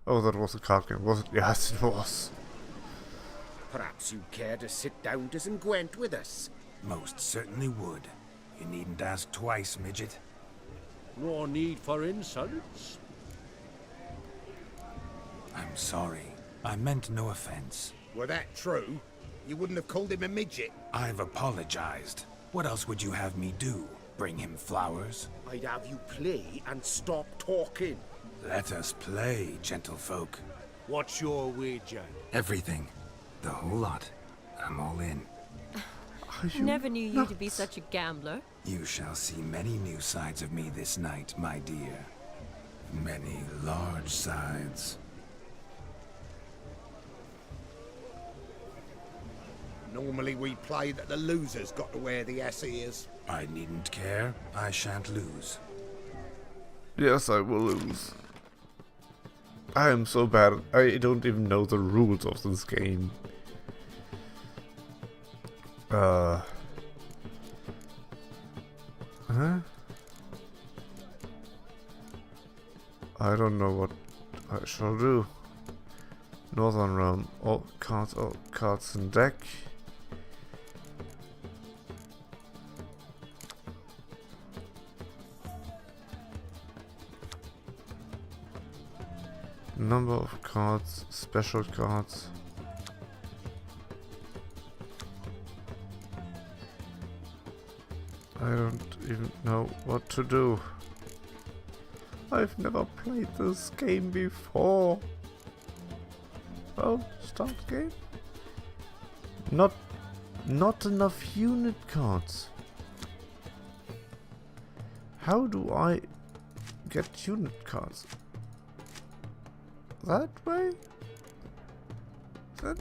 Oh, that was a card game, was it? Yes, it was. Perhaps you care to sit down to some Gwent with us? Most certainly would. You needn't ask twice, midget. No need for insults. I'm sorry. I meant no offense. Were that true, you wouldn't have called him a midget. I've apologized. What else would you have me do? Bring him flowers? I'd have you play and stop talking. Let us play, gentlefolk. What's your wager? Everything. The whole lot. I'm all in. Never knew you to be such a gambler. You shall see many new sides of me this night, my dear. Many large sides. Normally we play that the loser's got to wear the ears. I needn't care. I shan't lose. Yes, I will lose. I am so bad. I don't even know the rules of this game. Huh? I don't know what I shall do. Northern Realm. All cards in deck. Number of cards, special cards. I don't even know what to do. I've never played this game before. Oh, start game? Not enough unit cards. How do I get unit cards? that way? Then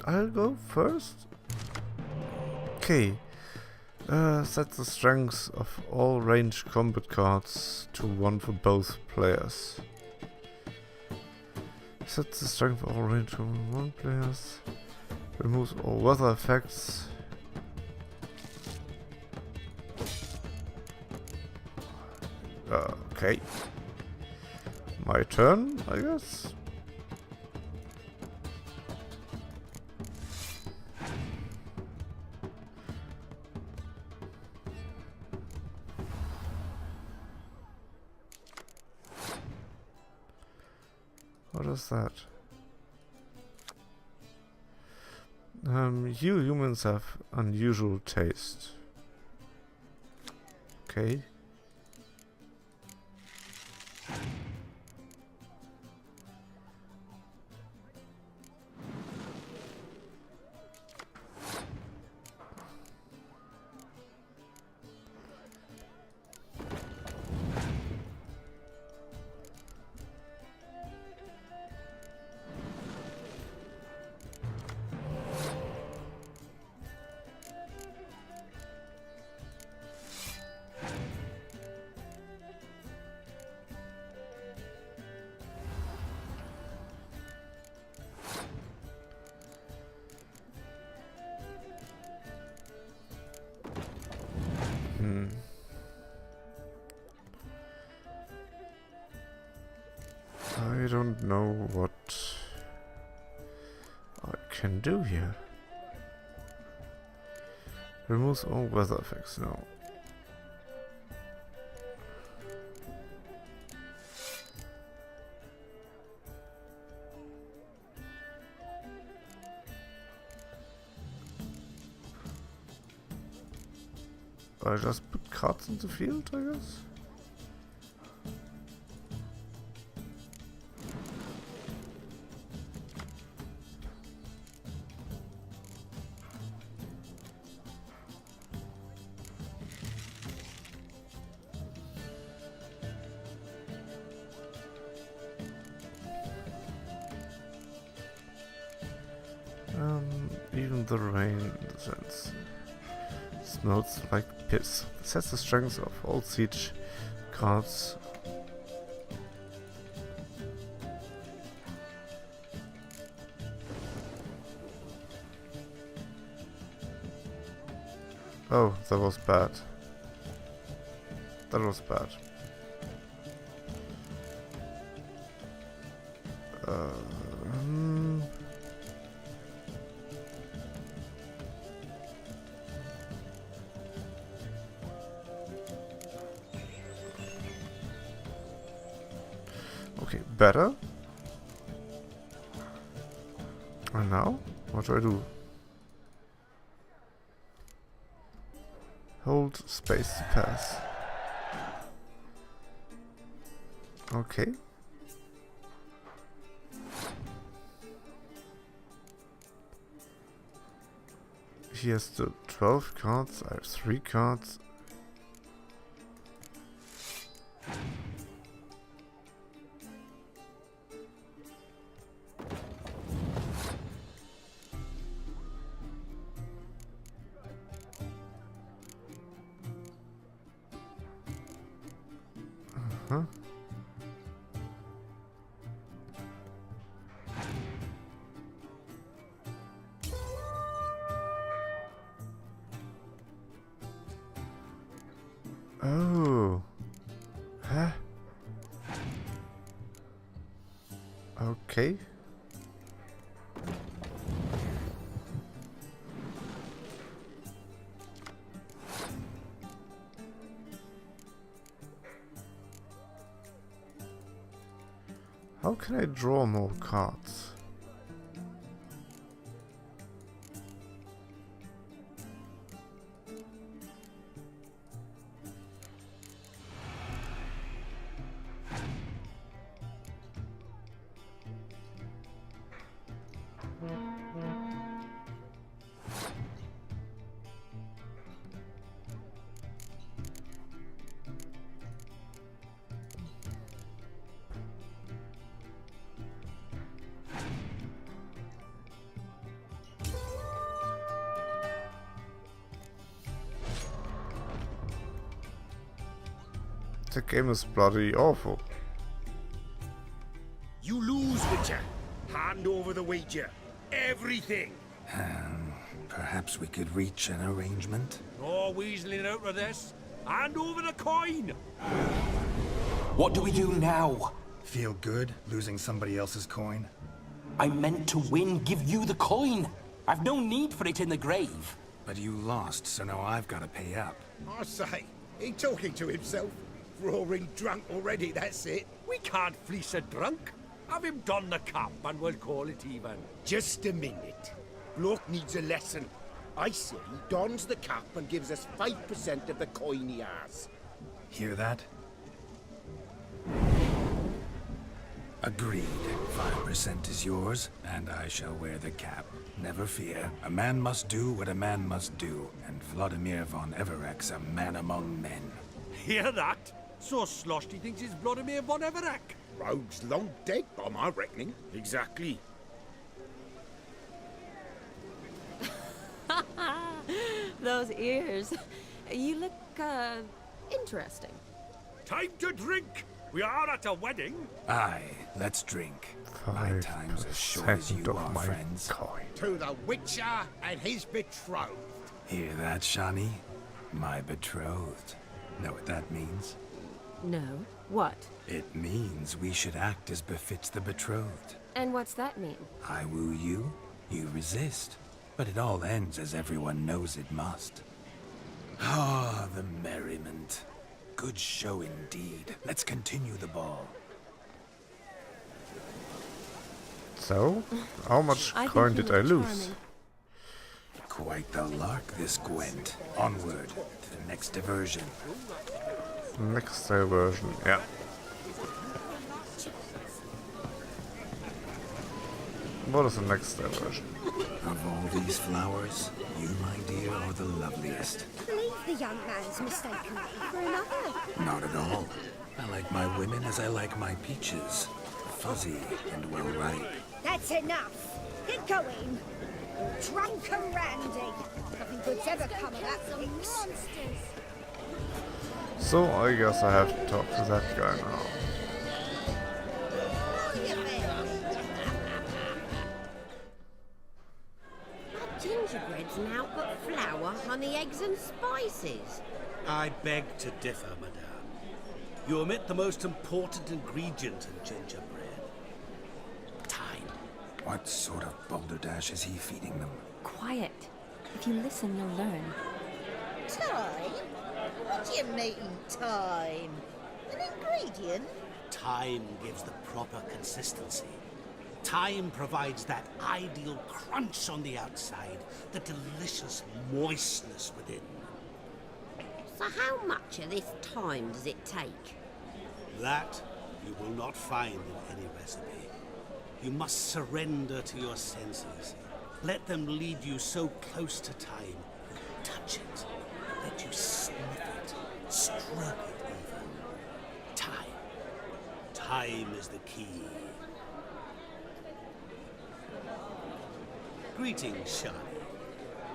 I'll go first. Okay. Set the strengths of all ranged combat cards to 1 for both players. Set the strength of all ranged combat 1 players. Removes all weather effects. Okay. My turn, I guess. What is that? You humans have unusual taste. Okay. I don't know what I can do here. Removes all weather effects now. I just put cards in the field, I guess? Even the rain sense smells like piss. Sets the strength of all siege cards. Oh, that was bad. That was bad. Okay, better. And now, what do I do? Hold space to pass. Okay. He has the 12 cards, I have 3 cards. Huh? Oh. Huh? Okay. How can I draw more cards? The game is bloody awful. You lose, Witcher. Hand over the wager. Everything. Perhaps we could reach an arrangement? No weaseling out of this. Hand over the coin. What do we do now? Feel good losing somebody else's coin? I meant to win, give you the coin. I've no need for it in the grave. But you lost, so now I've got to pay up. I say, he talking to himself. Roaring drunk already, that's it. We can't fleece a drunk. Have him don the cap and we'll call it even. Just a minute. Bloke needs a lesson. I say he dons the cap and gives us 5% of the coin he has. Hear that? Agreed. 5% is yours, and I shall wear the cap. Never fear. A man must do what a man must do, and Vlodimir von Everec's a man among men. Hear that? So sloshed he thinks he's Vlodimir von Everec. Rogue's long dead, by my reckoning. Exactly. Those ears. You look, interesting. Time to drink! We are at a wedding. Aye, let's drink. My time's as short as you are, friends. Coin. To the Witcher and his betrothed. Hear that, Shani? My betrothed. Know what that means? No. What? It means we should act as befits the betrothed. And what's that mean? I woo you, you resist. But it all ends as everyone knows it must. Ah, the merriment. Good show indeed. Let's continue the ball. So, how much coin did I lose? Quite the lark, this Gwent. Onward to the next diversion. Next diversion, yeah. What is the next diversion? Of all these flowers, you, my dear, are the loveliest. Leave the young man's mistaken me for another. Not at all. I like my women as I like my peaches. Fuzzy and well ripe. That's enough. Get going. Drunk and randy. Nothing good's ever come of that, Pinks. So I guess I have to talk to that guy now. Gingerbread's now got flour, honey, eggs and spices. I beg to differ, madame. You omit the most important ingredient in gingerbread. Time. What sort of balderdash is he feeding them? Quiet. If you listen, you'll learn. Time? What do you mean, time? An ingredient? Time gives the proper consistency. Time provides that ideal crunch on the outside, the delicious moistness within. So how much of this time does it take? That you will not find in any recipe. You must surrender to your senses. Let them lead you so close to time, you touch it, let you sniff it, stroke it even. Time. Time is the key. Greetings, Shani.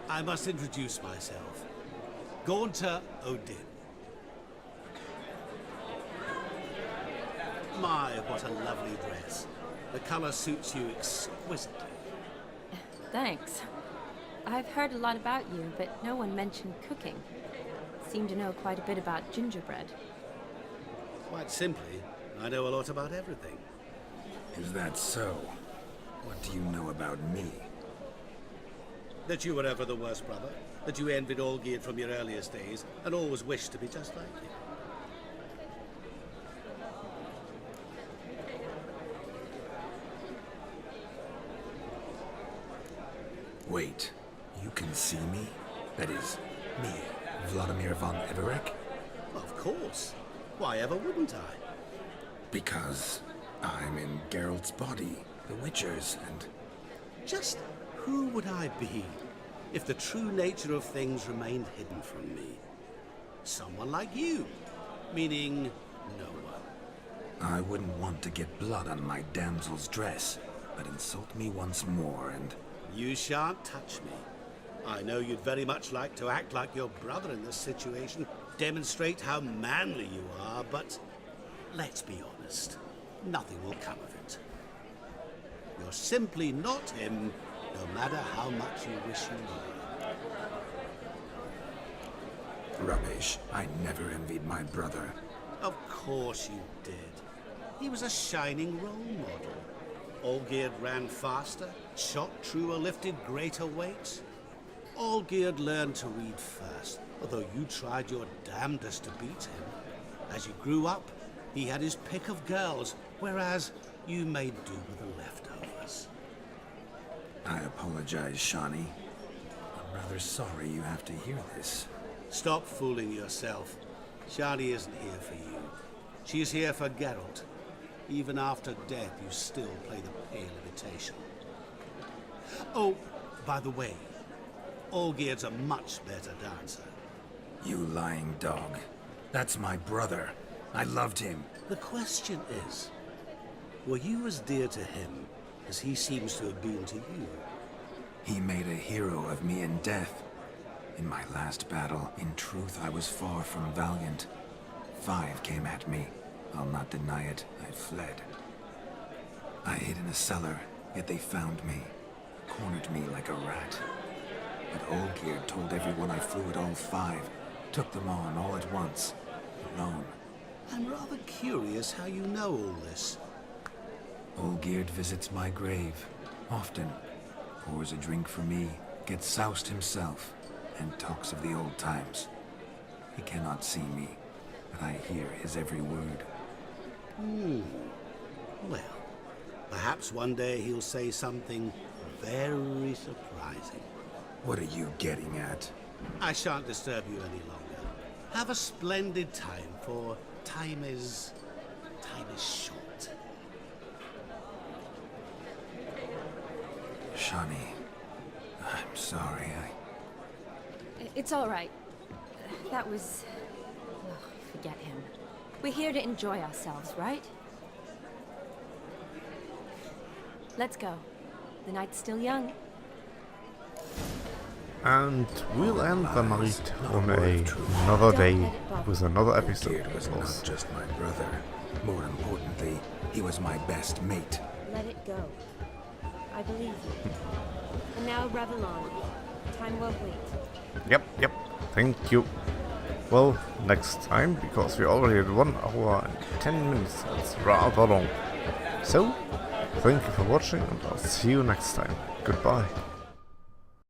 I must introduce myself. Gaunter O'Dimm. My, what a lovely dress. The color suits you exquisitely. Thanks. I've heard a lot about you, but no one mentioned cooking. Seem to know quite a bit about gingerbread. Quite simply, I know a lot about everything. Is that so? What do you know about me? That you were ever the worst brother, that you envied Olgierd from your earliest days, and always wished to be just like you. Wait, you can see me? That is, me, Vlodimir von Everec? Of course. Why ever wouldn't I? Because I'm in Geralt's body, the Witcher's, and... Just who would I be if the true nature of things remained hidden from me? Someone like you, meaning no one. I wouldn't want to get blood on my damsel's dress, but insult me once more and... You shan't touch me. I know you'd very much like to act like your brother in this situation, demonstrate how manly you are, but let's be honest, nothing will come of it. You're simply not him, no matter how much you wish you were. Rubbish. I never envied my brother. Of course you did. He was a shining role model. Olgierd ran faster, shot truer, lifted greater weights. Olgierd learned to read first, although you tried your damnedest to beat him. As you grew up, he had his pick of girls, whereas you made do with the leftovers. I apologize, Shani. I'm rather sorry you have to hear this. Stop fooling yourself. Shani isn't here for you. She's here for Geralt. Even after death, you still play the pale imitation. Oh, by the way, Olgierd's a much better dancer. You lying dog. That's my brother. I loved him. The question is, were you as dear to him as he seems to have been to you? He made a hero of me in death. In my last battle, in truth, I was far from valiant. 5 came at me. I'll not deny it, I fled. I hid in a cellar, yet they found me. Cornered me like a rat. But Olgierd told everyone I flew at all 5. Took them on all at once. Alone. I'm rather curious how you know all this. Olgierd visits my grave. Often. Pours a drink for me. Gets soused himself. And talks of the old times. He cannot see me, but I hear his every word. Well, perhaps one day he'll say something very surprising. What are you getting at? I shan't disturb you any longer. Have a splendid time, for time is short. Shani, I'm sorry, It's all right. That was... Oh, forget him. We're here to enjoy ourselves, right? Let's go. The night's still young. And we'll end the night on another day with another episode. Olgierd was not just my brother. More importantly, he was my best mate. Let it go. I believe you. And now revel on. Time won't wait. Yep. Thank you. Well, next time, because we already had 1 hour and 10 minutes. That's rather long. So, thank you for watching, and I'll see you next time. Goodbye.